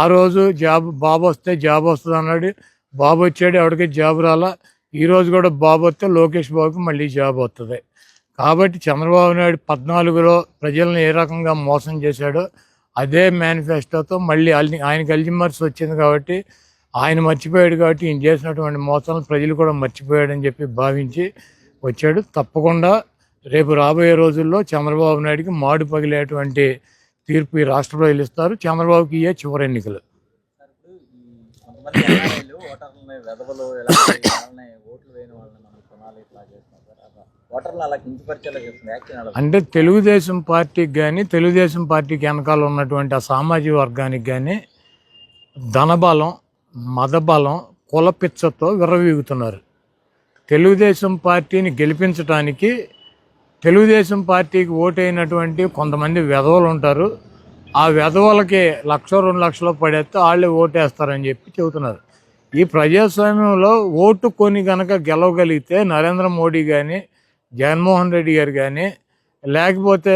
ఆ రోజు బాబు వస్తే జాబ్ వస్తుంది అన్నాడు. బాబు వచ్చాడు, ఎవరికి జాబ్ రాలా. ఈ రోజు కూడా బాబు వస్తే లోకేష్ బాబుకి మళ్ళీ జాబ్ వస్తుంది. కాబట్టి చంద్రబాబు నాయుడు 14లో ప్రజలను ఏ రకంగా మోసం చేశాడో అదే మేనిఫెస్టోతో మళ్ళీ ఆయనకి అల్జిమర్స్ వచ్చింది కాబట్టి ఆయన మర్చిపోయాడు. కాబట్టి ఈయన చేసినటువంటి మోసాలను ప్రజలు కూడా మర్చిపోయాడని చెప్పి భావించి వచ్చాడు. తప్పకుండా రేపు రాబోయే రోజుల్లో చంద్రబాబు నాయుడికి మాడు పగిలేటువంటి తీర్పు ఈ రాష్ట్ర ప్రజలు ఇస్తారు. చంద్రబాబుకి ఇయ్యే చివరి ఎన్నికలు. అంటే తెలుగుదేశం పార్టీకి కానీ తెలుగుదేశం పార్టీకి వెనకాల ఉన్నటువంటి ఆ సామాజిక వర్గానికి కానీ ధనబలం, మదబలం, కులపిచ్చతో విర్రవీగుతున్నారు. తెలుగుదేశం పార్టీని గెలిపించడానికి తెలుగుదేశం పార్టీకి ఓటైనటువంటి కొంతమంది వెధవలు ఉంటారు. ఆ వెధవలకి 1,00,000, 2 లక్షలు పడేస్తే వాళ్ళే ఓటేస్తారని చెప్పి చెబుతున్నారు. ఈ ప్రజాస్వామ్యంలో ఓటు కొని కనుక గెలవగలిగితే నరేంద్ర మోడీ కానీ, జగన్మోహన్ రెడ్డి గారు కానీ, లేకపోతే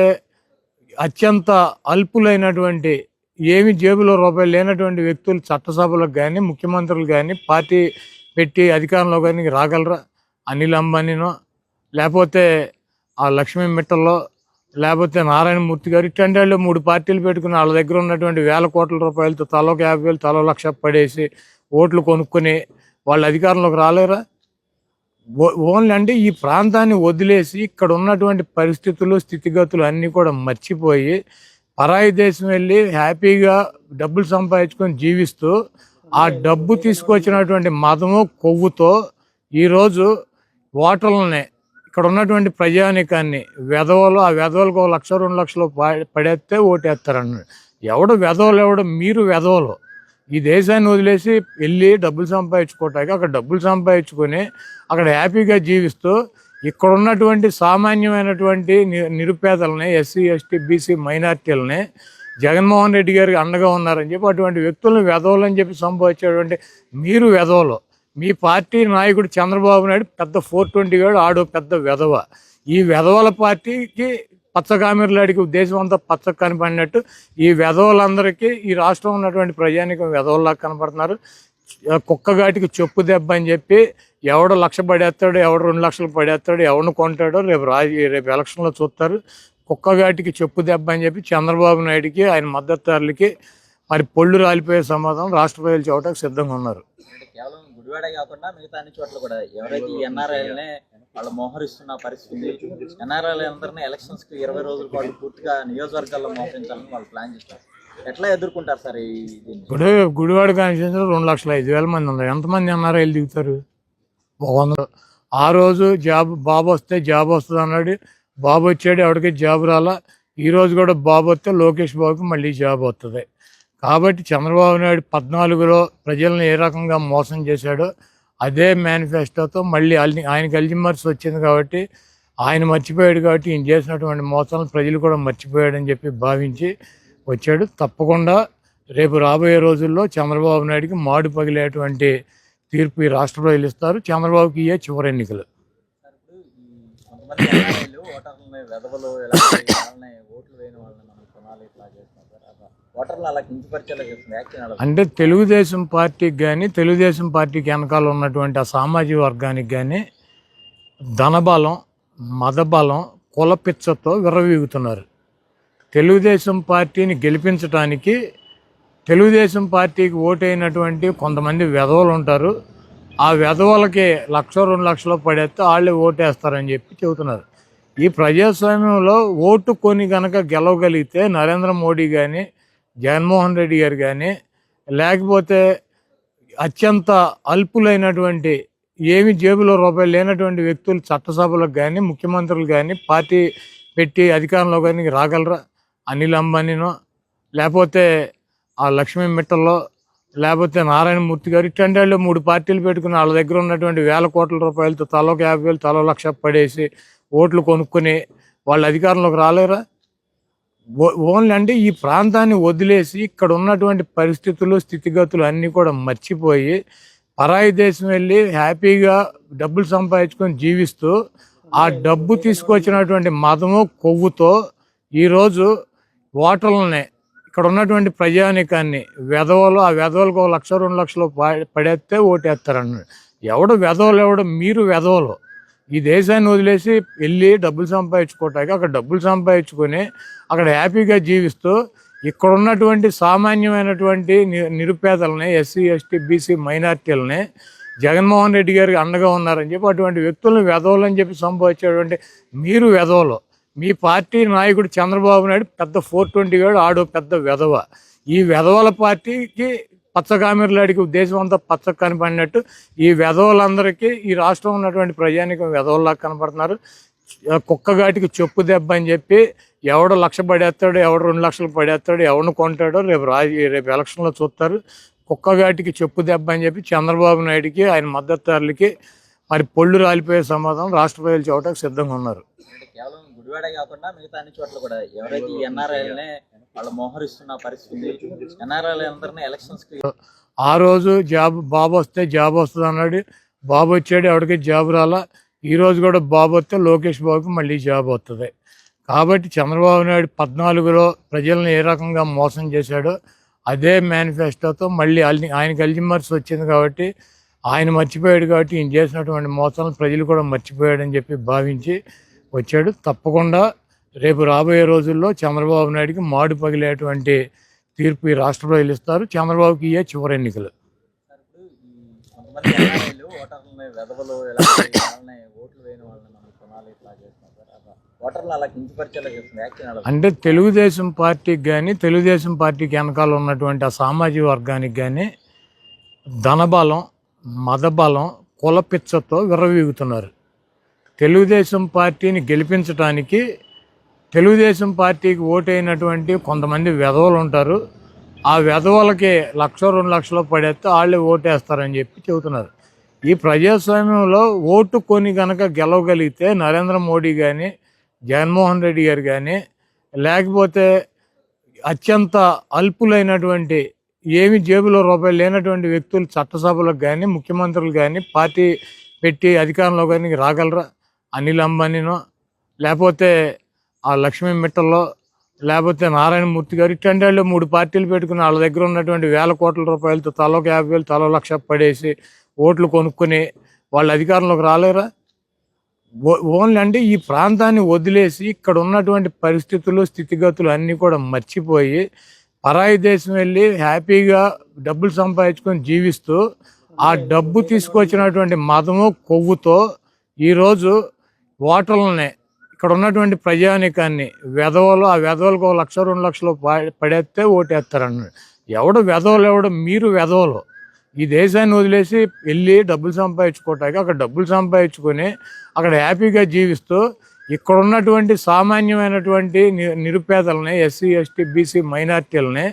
అత్యంత అల్పులైనటువంటి ఏమి జేబులో రూపాయలు లేనటువంటి వ్యక్తులు చట్టసభలకు కానీ, ముఖ్యమంత్రులు కానీ, పార్టీ పెట్టి అధికారంలో కానీ రాగలరా? అనిల్ అంబానీనో, లేకపోతే ఆ లక్ష్మీ మిట్టల్లో, లేకపోతే నారాయణమూర్తి గారు, ఇట్లాంటి వాళ్ళు 3 పార్టీలు పెట్టుకుని వాళ్ళ దగ్గర ఉన్నటువంటి వేల కోట్ల రూపాయలతో తలో 50,000, తలో 1,00,000 పడేసి ఓట్లు కొనుక్కొని వాళ్ళు అధికారంలోకి రాలేరా? ఓన్లీ అంటే ఈ ప్రాంతాన్ని వదిలేసి ఇక్కడ ఉన్నటువంటి పరిస్థితులు, స్థితిగతులు అన్నీ కూడా మర్చిపోయి పరాయి దేశం వెళ్ళి హ్యాపీగా డబ్బులు సంపాదించుకొని జీవిస్తూ ఆ డబ్బు తీసుకొచ్చినటువంటి మదము, కొవ్వుతో ఈరోజు ఓటర్లని, ఇక్కడ ఉన్నటువంటి ప్రజానికాన్ని వెధవలు, ఆ వెధవలకు 1,00,000, 2 లక్షలు పడేస్తే ఓటేస్తారన్నాడు. ఎవడు వెధవలు, ఎవడు మీరు వెధవలు. ఈ దేశాన్ని వదిలేసి వెళ్ళి డబ్బులు సంపాదించుకోవటానికి అక్కడ డబ్బులు సంపాదించుకొని అక్కడ హ్యాపీగా జీవిస్తూ ఇక్కడ ఉన్నటువంటి సామాన్యమైనటువంటి నిరుపేదలని, ఎస్సీ, ఎస్టీ, బీసీ మైనార్టీలని జగన్మోహన్ రెడ్డి గారికి అండగా ఉన్నారని చెప్పి అటువంటి వ్యక్తులను వెధవలు అని చెప్పి సంబోధించేటువంటి మీరు వెధవలు. మీ పార్టీ నాయకుడు చంద్రబాబు నాయుడు పెద్ద 420 గాడు, ఆడో పెద్ద వెధవ. ఈ వెధవల పార్టీకి పచ్చకామెర్లాడికి దేశం అంతా పచ్చ కనపడినట్టు ఈ వెధవలందరికీ ఈ రాష్ట్రం ఉన్నటువంటి ప్రజానికం వెధవల్లా కనపడుతున్నారు. కుక్కగాటికి చెప్పు దెబ్బ అని చెప్పి ఎవడు 1,00,000 పడేస్తాడు, ఎవడు 2 లక్షలు పడేస్తాడు, ఎవరిని కొంటాడో రేపు ఎలక్షన్లో చూస్తారు. కుక్కగాటికి చెప్పు దెబ్బ అని చెప్పి చంద్రబాబు నాయుడికి, ఆయన మద్దతుదారులకి మరి పొళ్ళు రాలిపోయే సమాధానం రాష్ట్ర ప్రజలు చూడటానికి సిద్ధంగా ఉన్నారు. కేవలం గుడివాడ కాకుండా మిగతా అన్ని చోట్ల కూడా ఎవరైతే ఈ ఎన్ఆర్ఐలనే వాళ్ళు మోహరిస్తున్న పరిస్థితి, ఎన్ఆర్ఐల అందరినీ ఎలక్షన్స్ కి 20 రోజుల పాటు పూర్తిగా నియోజకవర్గాల్లో మోహరించాలని వాళ్ళు ప్లాన్ చేస్తారు. ఎట్లా ఎదుర్కొంటారు సార్? ఇప్పుడు గుడివాడ కాన్స్టిట్యూన్సీలో 2,05,000 మంది ఉన్నారు. ఎంతమంది ఎన్ఆర్ఐలు దిగుతారు? 100. ఆ రోజు బాబు వస్తే జాబ్ వస్తుంది అన్నాడు. బాబు వచ్చాడు, ఎవరికి జాబ్ రాలా. ఈ రోజు కూడా బాబు వస్తే లోకేష్ బాబుకి మళ్ళీ జాబ్ వస్తుంది. కాబట్టి చంద్రబాబు నాయుడు 14లో ప్రజలను ఏ రకంగా మోసం చేశాడో అదే మేనిఫెస్టోతో మళ్ళీ ఆయనకి అల్జిమర్స్ వచ్చింది కాబట్టి ఆయన మర్చిపోయాడు. కాబట్టి ఈయన చేసినటువంటి మోసాలను ప్రజలు కూడా మర్చిపోయాడని చెప్పి భావించి వచ్చాడు. తప్పకుండా రేపు రాబోయే రోజుల్లో చంద్రబాబు నాయుడికి మాడు పగిలేటువంటి తీర్పు ఈ రాష్ట్ర ప్రజలు ఇస్తారు. చంద్రబాబుకి ఇయ్యే చివరి ఎన్నికలు. అంటే తెలుగుదేశం పార్టీకి కానీ తెలుగుదేశం పార్టీకి వెనకాల ఉన్నటువంటి ఆ సామాజిక వర్గానికి కానీ ధనబలం, మదబలం, కులపిచ్చతో విర్రవీగుతున్నారు. తెలుగుదేశం పార్టీని గెలిపించడానికి తెలుగుదేశం పార్టీకి ఓటైనటువంటి కొంతమంది వెధవలు ఉంటారు. ఆ వెధవలకి 1,00,000, 2 లక్షలు పడేస్తే వాళ్ళే ఓటేస్తారని చెప్పి చెబుతున్నారు. ఈ ప్రజాస్వామ్యంలో ఓటు కొని కనుక గెలవగలిగితే నరేంద్ర మోడీ కానీ, జగన్మోహన్ రెడ్డి గారు కానీ, లేకపోతే అత్యంత అల్పులైనటువంటి ఏమి జేబులో రూపాయలు లేనటువంటి వ్యక్తులు చట్టసభలకు కానీ, ముఖ్యమంత్రులు కానీ, పార్టీ పెట్టి అధికారంలో కానీ రాగలరా? అనిల్ అంబానీనో, లేకపోతే ఆ లక్ష్మీ మిట్టల్లో, లేకపోతే నారాయణమూర్తి గారు, ఇట్లాంటి వాళ్ళు 3 పార్టీలు పెట్టుకుని వాళ్ళ దగ్గర ఉన్నటువంటి వేల కోట్ల రూపాయలతో తలో 50,000, తలో 1,00,000 పడేసి ఓట్లు కొనుక్కొని వాళ్ళు అధికారంలోకి రాలేరా? ఓన్లీ అంటే ఈ ప్రాంతాన్ని వదిలేసి ఇక్కడ ఉన్నటువంటి పరిస్థితులు, స్థితిగతులు అన్నీ కూడా మర్చిపోయి పరాయి దేశం వెళ్ళి హ్యాపీగా డబ్బులు సంపాదించుకొని జీవిస్తూ ఆ డబ్బు తీసుకొచ్చినటువంటి మదము, కొవ్వుతో ఈరోజు ఓటర్లని, ఇక్కడ ఉన్నటువంటి ప్రజానికాన్ని వెధవలు, ఆ వెధవలకు 1 లక్ష 2 లక్షలు పడేస్తే ఓటేస్తారన్నాడు. ఎవడు వెధవలు, ఎవడు మీరు వెధవలు. ఈ దేశాన్ని వదిలేసి వెళ్ళి డబ్బులు సంపాదించుకోవటానికి అక్కడ డబ్బులు సంపాదించుకొని అక్కడ హ్యాపీగా జీవిస్తూ ఇక్కడ ఉన్నటువంటి సామాన్యమైనటువంటి నిరుపేదలని, ఎస్సీ ఎస్టీ బీసీ మైనార్టీలని జగన్మోహన్ రెడ్డి గారికి అండగా ఉన్నారని చెప్పి అటువంటి వ్యక్తులను వెధవలు అని చెప్పి సంబోధించేటువంటి మీరు వెధవలు. మీ పార్టీ నాయకుడు చంద్రబాబు నాయుడు పెద్ద 420 గాడు, ఆడో పెద్ద వెధవ. ఈ వెధవల పార్టీకి పచ్చకామెర్లాడికి దేశం అంతా పచ్చ కనపడినట్టు ఈ వెధవలందరికీ ఈ రాష్ట్రం ఉన్నటువంటి ప్రజానికం వెధవల్లా కనపడుతున్నారు. కుక్కగాటికి చెప్పు దెబ్బ అని చెప్పి ఎవడు 1 లక్ష పడేస్తాడు, ఎవడు 2 లక్షలు పడేస్తాడు, ఎవరిని కొంటాడో రేపు ఎలక్షన్లో చూస్తారు. కుక్కగాటికి చెప్పు దెబ్బ అని చెప్పి చంద్రబాబు నాయుడికి ఆయన మద్దతుదారులకి మరి పొళ్ళు రాలిపోయే సమాధానం రాష్ట్ర ప్రజలు చూడటానికి సిద్ధంగా ఉన్నారు. కేవలం గుడివాడ కాకుండా మిగతా అన్ని చోట్ల కూడా ఎవరైతే ఈ ఎన్ఆర్ఐలనే వాళ్ళు మోహరిస్తున్న పరిస్థితి, ఎన్ఆర్ఐ అందరినీ ఎలక్షన్స్ కి ఆ రోజు బాబు వస్తే జాబ్ వస్తుంది అన్నాడు. బాబు వచ్చాడు, ఎవరికి జాబ్ రాలా. ఈ రోజు కూడా బాబు వస్తే లోకేష్ బాబుకి మళ్ళీ జాబ్ వస్తుంది. కాబట్టి చంద్రబాబు నాయుడు 14లో ప్రజలను ఏ రకంగా మోసం చేశాడో అదే మేనిఫెస్టోతో మళ్ళీ ఆయనకి అల్జిమర్స్ వచ్చింది కాబట్టి ఆయన మర్చిపోయాడు. కాబట్టి ఈయన చేసినటువంటి మోసాలను ప్రజలు కూడా మర్చిపోయాడని చెప్పి భావించి వచ్చాడు. తప్పకుండా రేపు రాబోయే రోజుల్లో చంద్రబాబు నాయుడికి మాడు పగిలేటువంటి తీర్పు ఈ రాష్ట్ర ప్రజలు ఇస్తారు. చంద్రబాబుకి ఇయే చివరి ఎన్నికలు. అంటే తెలుగుదేశం పార్టీకి కానీ తెలుగుదేశం పార్టీకి వెనకాల ఉన్నటువంటి ఆ సామాజిక వర్గానికి కానీ ధనబలం, మదబలం, కులపిచ్చతో విర్రవీగుతున్నారు. తెలుగుదేశం పార్టీని గెలిపించడానికి తెలుగుదేశం పార్టీకి ఓటైనటువంటి కొంతమంది వెధవలు ఉంటారు. ఆ వెధవలకి 1 లక్ష 2 లక్షలు పడేస్తే వాళ్ళే ఓటేస్తారని చెప్పి చెబుతున్నారు. ఈ ప్రజాస్వామ్యంలో ఓటు కొని కనుక గెలవగలిగితే నరేంద్ర మోడీ కానీ జగన్మోహన్ రెడ్డి గారు కానీ లేకపోతే అత్యంత అల్పులైనటువంటి ఏమి జేబులో రూపాయలు లేనటువంటి వ్యక్తులు చట్టసభలకు కానీ ముఖ్యమంత్రులు కానీ పార్టీ పెట్టి అధికారంలో కానీ రాగలరా? అనిల్ అంబానీనో లేకపోతే ఆ లక్ష్మీ మిట్టల్లో లేకపోతే నారాయణమూర్తి గారు ఇట్లాంటి వాళ్ళు 3 పార్టీలు పెట్టుకుని వాళ్ళ దగ్గర ఉన్నటువంటి వేల కోట్ల రూపాయలతో తలో 50,000 తలో 1 లక్ష పడేసి ఓట్లు కొనుక్కొని వాళ్ళు అధికారంలోకి రాలేరా? ఓన్లీ అంటే ఈ ప్రాంతాన్ని వదిలేసి ఇక్కడ ఉన్నటువంటి పరిస్థితులు స్థితిగతులు అన్నీ కూడా మర్చిపోయి పరాయి దేశం వెళ్ళి హ్యాపీగా డబ్బులు సంపాదించుకొని జీవిస్తూ ఆ డబ్బు తీసుకొచ్చినటువంటి మదము కొవ్వుతో ఈరోజు ఓటర్లని ఇక్కడ ఉన్నటువంటి ప్రజానికాన్ని వెధవలు, ఆ వెధవలకు 1 లక్ష 2 లక్షలు పడేస్తే ఓటేస్తారన్నాడు. ఎవడు వెధవలు, ఎవడు మీరు వెధవలు. ఈ దేశాన్ని వదిలేసి వెళ్ళి డబ్బులు సంపాదించుకోవటానికి అక్కడ డబ్బులు సంపాదించుకొని అక్కడ హ్యాపీగా జీవిస్తూ ఇక్కడ ఉన్నటువంటి సామాన్యమైనటువంటి నిరుపేదలని, ఎస్సీ ఎస్టీ బీసీ మైనార్టీలని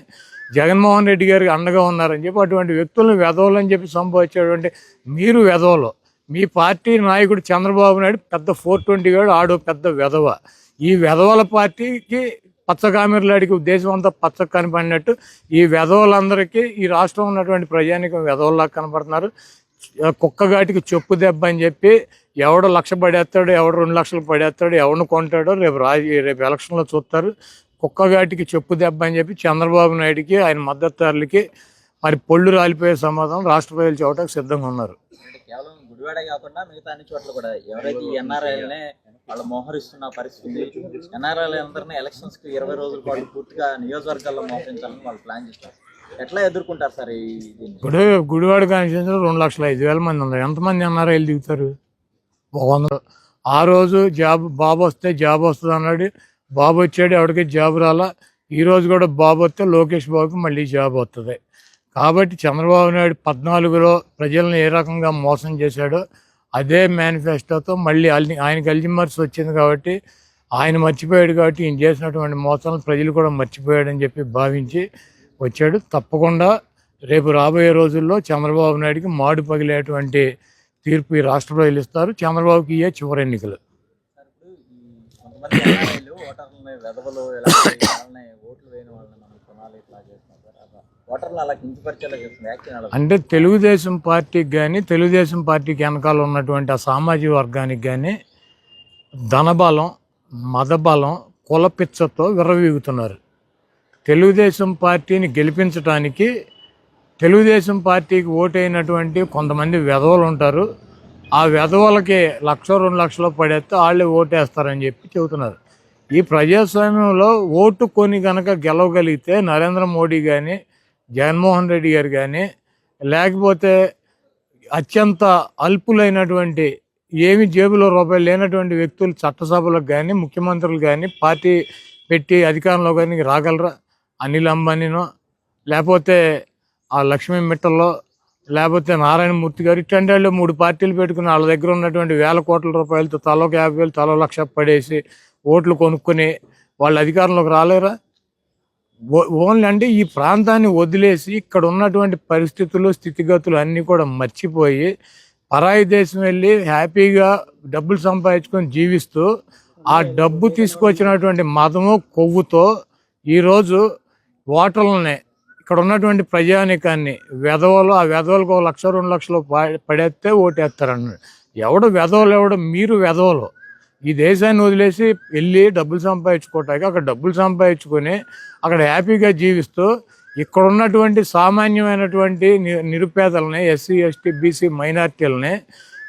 జగన్మోహన్ రెడ్డి గారికి అండగా ఉన్నారని చెప్పి అటువంటి వ్యక్తులను వెధవలు అని చెప్పి సంబోధించేటువంటి మీరు వెధవలు. మీ పార్టీ నాయకుడు చంద్రబాబు నాయుడు పెద్ద 420 గాడు, ఆడో పెద్ద వెధవ. ఈ వెధవల పార్టీకి పచ్చకామెర్లాడికి దేశం అంతా పచ్చ కనపడినట్టు ఈ వెధవలందరికీ ఈ రాష్ట్రం ఉన్నటువంటి ప్రజానికం వెధవల్లా కనపడుతున్నారు. కుక్కగాటికి చెప్పు దెబ్బ అని చెప్పి ఎవడు 1 లక్ష పడేస్తాడు, ఎవడు 2 లక్షలు పడేస్తాడు, ఎవరిని కొంటాడో రేపు ఎలక్షన్లో చూస్తారు. కుక్కగాటికి చెప్పు దెబ్బ అని చెప్పి చంద్రబాబు నాయుడికి ఆయన మద్దతుదారులకి మరి పొళ్ళు రాలిపోయే సమాధానం రాష్ట్ర ప్రజలు చూడటానికి సిద్ధంగా ఉన్నారు. కేవలం గుడివాడ కాకుండా మిగతా అన్ని చోట్ల కూడా ఎవరైతే ఈ ఎన్ఆర్ఐలనే వాళ్ళు మోహరిస్తున్న పరిస్థితి, ఎన్ఆర్ఐ అందరినీ ఎలక్షన్స్ కి 20 రోజుల పాటు పూర్తిగా నియోజకవర్గాల్లో మోహరించాలని వాళ్ళు ప్లాన్ చేస్తారు. ఎట్లా ఎదుర్కొంటారు సార్ ఇప్పుడు గుడివాడ కాన్స్టిట్యూన్సీలో 2,05,000 మంది ఉన్నారు. ఎంతమంది ఎన్ఆర్ఐలు దిగుతారు? 100. ఆ రోజు బాబు వస్తే జాబ్ వస్తుంది అన్నాడు. బాబు వచ్చాడు, ఎవరికి జాబ్ రాలా. ఈ రోజు కూడా బాబు వస్తే లోకేష్ బాబుకి మళ్ళీ జాబ్ వస్తుంది. కాబట్టి చంద్రబాబు నాయుడు 14లో ప్రజలను ఏ రకంగా మోసం చేశాడో అదే మేనిఫెస్టోతో మళ్ళీ ఆయనకి అల్జిమర్స్ వచ్చింది కాబట్టి ఆయన మర్చిపోయాడు. కాబట్టి ఈయన చేసినటువంటి మోసాలను ప్రజలు కూడా మర్చిపోయాడని చెప్పి భావించి వచ్చాడు. తప్పకుండా రేపు రాబోయే రోజుల్లో చంద్రబాబు నాయుడికి మాడు పగిలేటువంటి తీర్పు ఈ రాష్ట్ర ప్రజలు ఇస్తారు. చంద్రబాబుకి ఇయే చివరి ఎన్నికలు. అంటే తెలుగుదేశం పార్టీకి కానీ తెలుగుదేశం పార్టీకి వెనకాల ఉన్నటువంటి ఆ సామాజిక వర్గానికి కానీ ధనబలం, మదబలం, కులపిచ్చతో విర్రవీగుతున్నారు. తెలుగుదేశం పార్టీని గెలిపించడానికి తెలుగుదేశం పార్టీకి ఓటైనటువంటి కొంతమంది వెధవలు ఉంటారు. ఆ వెధవలకి 1,00,000 2 లక్షలు పడేస్తే వాళ్ళే ఓటేస్తారని చెప్పి చెబుతున్నారు. ఈ ప్రజాస్వామ్యంలో ఓటు కొని కనుక గెలవగలిగితే నరేంద్ర మోడీ కానీ జగన్మోహన్ రెడ్డి గారు కానీ లేకపోతే అత్యంత అల్పులైనటువంటి ఏమి జేబులో రూపాయలు లేనటువంటి వ్యక్తులు చట్టసభలకు కానీ ముఖ్యమంత్రులు కానీ పార్టీ పెట్టి అధికారంలో కానీ రాగలరా? అనిల్ అంబానీనో లేకపోతే ఆ లక్ష్మీ మిట్టల్లో లేకపోతే నారాయణమూర్తి గారు ఇట్లాంటి వాళ్ళు 3 పార్టీలు పెట్టుకుని వాళ్ళ దగ్గర ఉన్నటువంటి వేల కోట్ల రూపాయలతో తలో 50,000 తలో 1,00,000 పడేసి ఓట్లు కొనుక్కొని వాళ్ళు అధికారంలోకి రాలేరా? ఓన్లీ అంటే ఈ ప్రాంతాన్ని వదిలేసి ఇక్కడ ఉన్నటువంటి పరిస్థితులు స్థితిగతులు అన్నీ కూడా మర్చిపోయి పరాయి దేశం వెళ్ళి హ్యాపీగా డబ్బులు సంపాదించుకొని జీవిస్తూ ఆ డబ్బు తీసుకొచ్చినటువంటి మదము కొవ్వుతో ఈరోజు ఓటర్లని ఇక్కడ ఉన్నటువంటి ప్రజానీకాన్ని వెధవలు ఆ వెధవలకు 1,00,000 2 లక్షలు పడేస్తే ఓటేస్తారన్నాడు. ఎవడు వెధవలు ఎవడు? మీరు వెధవలు. ఈ దేశాన్ని వదిలేసి వెళ్ళి డబ్బులు సంపాదించుకోవటానికి అక్కడ డబ్బులు సంపాదించుకొని అక్కడ హ్యాపీగా జీవిస్తూ ఇక్కడ ఉన్నటువంటి సామాన్యమైనటువంటి నిరుపేదలని ఎస్సీ ఎస్టీ బీసీ మైనార్టీలని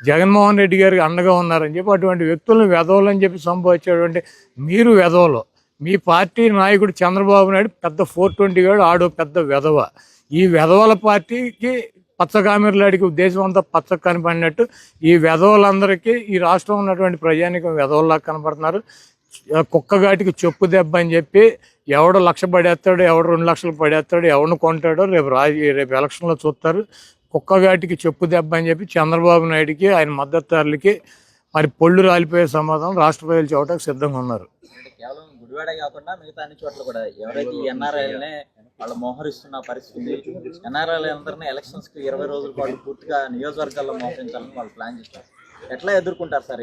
జగన్మోహన్ రెడ్డి గారికి అండగా ఉన్నారని చెప్పి అటువంటి వ్యక్తులను వెధవలని చెప్పి సంబోధించేటువంటి మీరు వెధవలు. మీ పార్టీ నాయకుడు చంద్రబాబు నాయుడు పెద్ద 420 గాడు, ఆడో పెద్ద వెధవ. ఈ వెధవల పార్టీకి పచ్చకామెర్లాడికి దేశం అంతా పచ్చ కనపడినట్టు ఈ వెధవలందరికీ ఈ రాష్ట్రం ఉన్నటువంటి ప్రజానికం వెధవల్లా కనపడుతున్నారు. కుక్కగాటికి చెప్పు దెబ్బ అని చెప్పి ఎవడు 1,00,000 పడేస్తాడు, ఎవడు 2 లక్షలు పడేస్తాడు, ఎవరిని కొంటాడో రేపు ఎలక్షన్లో చూస్తారు. కుక్కగాటికి చెప్పు దెబ్బ అని చెప్పి చంద్రబాబు నాయుడికి ఆయన మద్దతుదారులకి మరి పొళ్ళు రాలిపోయే సమాధానం రాష్ట్ర ప్రజలు చెప్పడానికి సిద్ధంగా ఉన్నారు. కేవలం గుడివాడ కాకుండా మిగతా అన్ని చోట్ల కూడా ఎవరైతే ఈ ఎన్ఆర్ఐలనే వాళ్ళు మోహరిస్తున్న పరిస్థితి, ఎన్ఆర్ఐలు అందరినీ ఎలక్షన్స్ కి 20 రోజుల పాటు పూర్తిగా నియోజకవర్గాల్లో మోహరించాలని వాళ్ళు ప్లాన్ చేస్తారు. ఎట్లా ఎదుర్కొంటారు సార్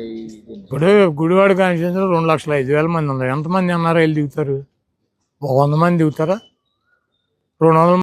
ఇప్పుడు గుడివాడ కాన్స్టిట్యూన్సీలో 2,05,000 మంది ఉన్నారు. ఎంతమంది ఎన్ఆర్ఐలు దిగుతారు? 100 మంది దిగుతారా? 200